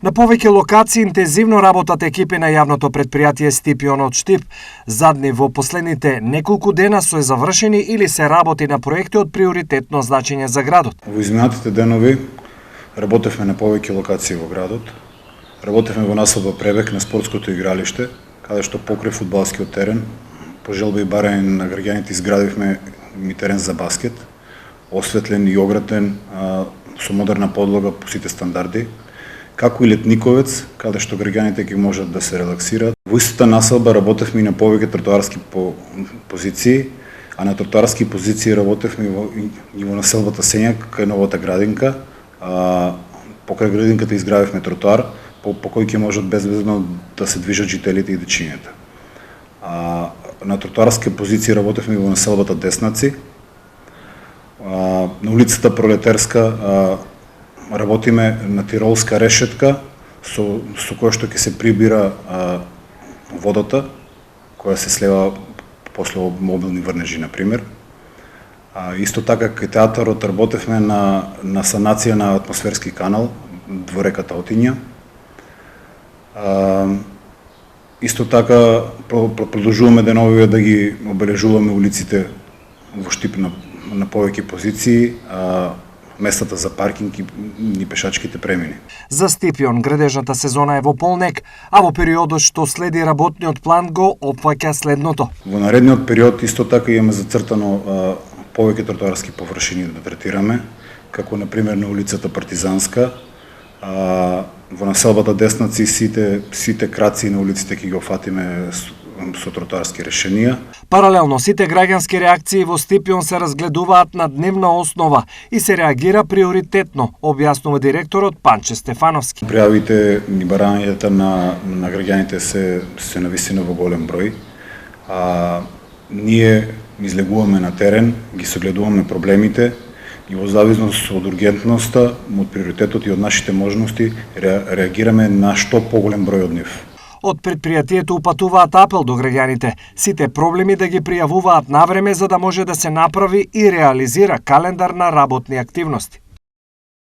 На повеќе локации интензивно работат екипи на јавното претпријатие Стипион од Штип. Задни во последните неколку дена се завршени или се работи на проекти од приоритетно значење за градот. Во изминатите денови работевме на повеќе локации во градот. Работевме во населба Пребек на спортското игралиште, каде што покрај фудбалскиот терен, по желба и барање на граѓаните изградивме и терен за баскет, осветлен и огратен, со модерна подлога по сите стандарди, како и летниковец, каде што граѓаните ќе можат да се релаксираат. Во истата населба работевме и на повеќе тротоарски позиции, а на тротоарски позиции работевме и во населбата Сењак, кај новата градинка. Покрај градинката изградивме тротоар, по кој ќе можат безбедно да се движат жителите и дечињата. На тротоарски позиции работевме во населбата Деснаци. На улицата Пролетерска работиме на тиролска решетка со која што ќе се прибира водата која се слева после мобилни врнежи на пример. Исто така кај театарот работевме на санација на атмосферски канал во реката Отиња. Исто така продолжуваме деновиве да ги обележуваме улиците во Штип на повеќе позиции, местата за паркинг и пешачките премини. За Стипион градежната сезона е во полнек, а во периодот што следи работниот план го опфаќа следното. Во наредниот период исто така имаме зацртано повеќе тротоарски површини да третираме, како на пример на улицата Партизанска, во населбата Деснаци сите краци на улиците ќе ги офатиме со тротоарски решенија. Паралелно, сите граѓански реакции во Стипион се разгледуваат на дневна основа и се реагира приоритетно, објаснува директорот Панче Стефановски. Пријавите и барањата на граѓаните се навистина во голем број. Ние излегуваме на терен, ги согледуваме проблемите и во зависност од ургентноста, од приоритетот и од нашите можности реагираме на што поголем број од нив. Од предпријатието упатуваат апел до граѓаните, сите проблеми да ги пријавуваат навреме за да може да се направи и реализира календар на работни активности.